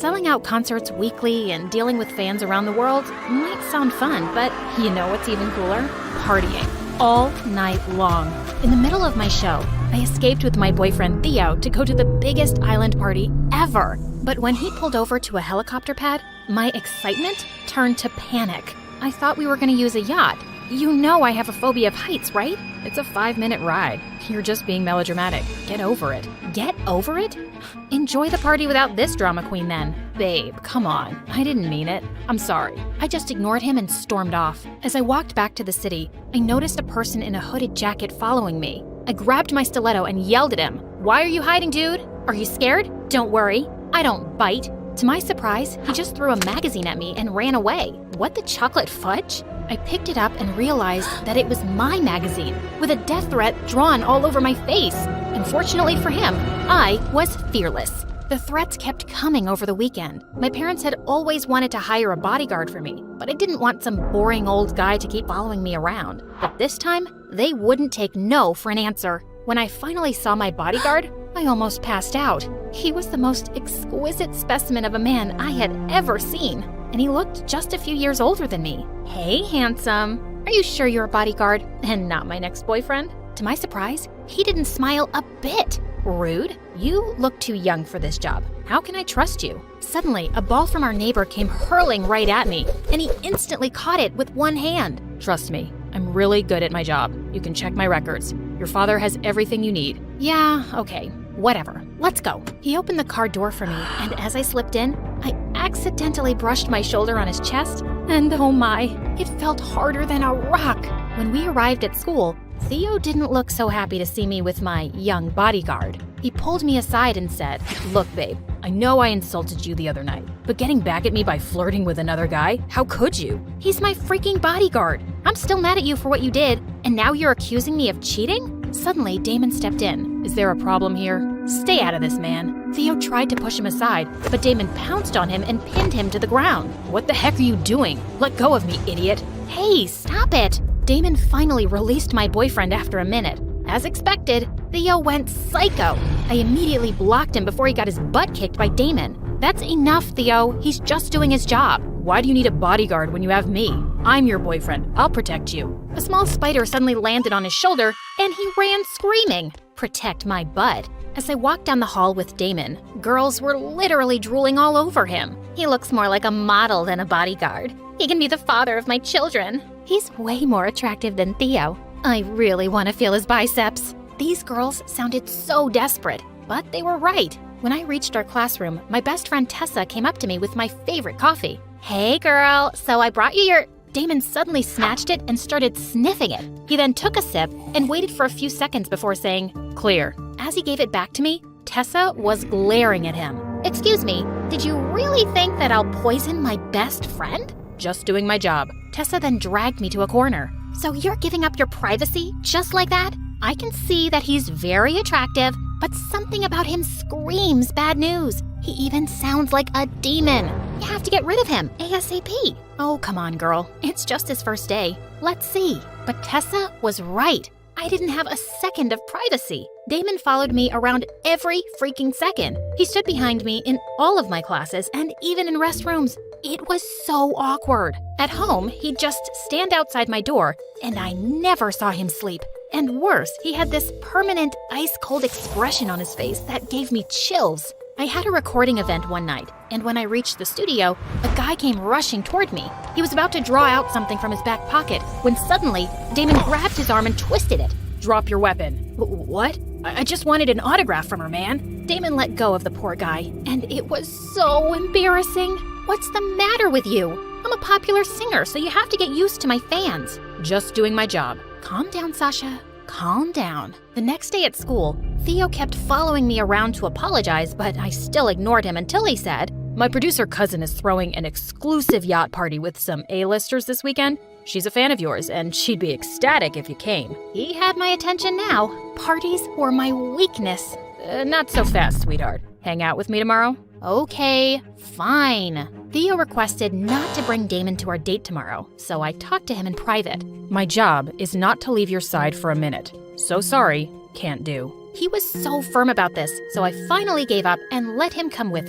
Selling out concerts weekly and dealing with fans around the world might sound fun, but you know what's even cooler? Partying. All night long. In the middle of my show, I escaped with my boyfriend Theo to go to the biggest island party ever. But when he pulled over to a helicopter pad, my excitement turned to panic. I thought we were going to use a yacht. You know I have a phobia of heights, right? It's a 5-minute ride. You're just being melodramatic. Get over it. Get over it? Enjoy the party without this drama queen then. Babe, come on. I didn't mean it. I'm sorry. I just ignored him and stormed off. As I walked back to the city, I noticed a person in a hooded jacket following me. I grabbed my stiletto and yelled at him. Why are you hiding, dude? Are you scared? Don't worry. I don't bite. To my surprise, he just threw a magazine at me and ran away. What the chocolate fudge? I picked it up and realized that it was my magazine, with a death threat drawn all over my face. Unfortunately for him, I was fearless. The threats kept coming over the weekend. My parents had always wanted to hire a bodyguard for me, but I didn't want some boring old guy to keep following me around. But this time, they wouldn't take no for an answer. When I finally saw my bodyguard, I almost passed out. He was the most exquisite specimen of a man I had ever seen, and he looked just a few years older than me. Hey, handsome. Are you sure you're a bodyguard and not my next boyfriend? To my surprise, he didn't smile a bit. Rude. You look too young for this job. How can I trust you? Suddenly, a ball from our neighbor came hurling right at me, and he instantly caught it with one hand. Trust me, I'm really good at my job. You can check my records. Your father has everything you need. Yeah, okay. Whatever. Let's go. He opened the car door for me, and as I slipped in, I accidentally brushed my shoulder on his chest, and oh my, it felt harder than a rock. When we arrived at school, Theo didn't look so happy to see me with my young bodyguard. He pulled me aside and said, Look, babe, I know I insulted you the other night, but getting back at me by flirting with another guy, how could you? He's my freaking bodyguard. I'm still mad at you for what you did, and now you're accusing me of cheating? Suddenly, Damon stepped in. Is there a problem here? Stay out of this, man. Theo tried to push him aside, but Damon pounced on him and pinned him to the ground. What the heck are you doing? Let go of me, idiot. Hey, stop it. Damon finally released my boyfriend after a minute. As expected, Theo went psycho. I immediately blocked him before he got his butt kicked by Damon. That's enough, Theo. He's just doing his job. Why do you need a bodyguard when you have me? I'm your boyfriend. I'll protect you. A small spider suddenly landed on his shoulder, and he ran screaming. Protect my butt. As I walked down the hall with Damon, girls were literally drooling all over him. He looks more like a model than a bodyguard. He can be the father of my children. He's way more attractive than Theo. I really want to feel his biceps. These girls sounded so desperate, but they were right. When I reached our classroom, my best friend Tessa came up to me with my favorite coffee. Hey girl, so I brought you your... Damon suddenly snatched it and started sniffing it. He then took a sip and waited for a few seconds before saying, Clear. As he gave it back to me, Tessa was glaring at him. Excuse me, did you really think that I'll poison my best friend? Just doing my job. Tessa then dragged me to a corner. So you're giving up your privacy just like that? I can see that he's very attractive, but something about him screams bad news. He even sounds like a demon. You have to get rid of him ASAP. Oh, come on, girl. It's just his first day. Let's see. But Tessa was right. I didn't have a second of privacy. Damon followed me around every freaking second. He stood behind me in all of my classes and even in restrooms. It was so awkward. At home, he'd just stand outside my door, and I never saw him sleep. And worse, he had this permanent ice-cold expression on his face that gave me chills. I had a recording event one night, and when I reached the studio, a guy came rushing toward me. He was about to draw out something from his back pocket when suddenly, Damon grabbed his arm and twisted it. Drop your weapon. What? I just wanted an autograph from her, man. Damon let go of the poor guy, and it was so embarrassing. What's the matter with you? I'm a popular singer, so you have to get used to my fans. Just doing my job. Calm down, Sasha. Calm down. The next day at school, Theo kept following me around to apologize, but I still ignored him until he said, My producer cousin is throwing an exclusive yacht party with some A-listers this weekend. She's a fan of yours, and she'd be ecstatic if you came. He had my attention now. Parties were my weakness. Not so fast, sweetheart. Hang out with me tomorrow? Okay, fine. Theo requested not to bring Damon to our date tomorrow, so I talked to him in private. My job is not to leave your side for a minute. So sorry, can't do. He was so firm about this, so I finally gave up and let him come with us.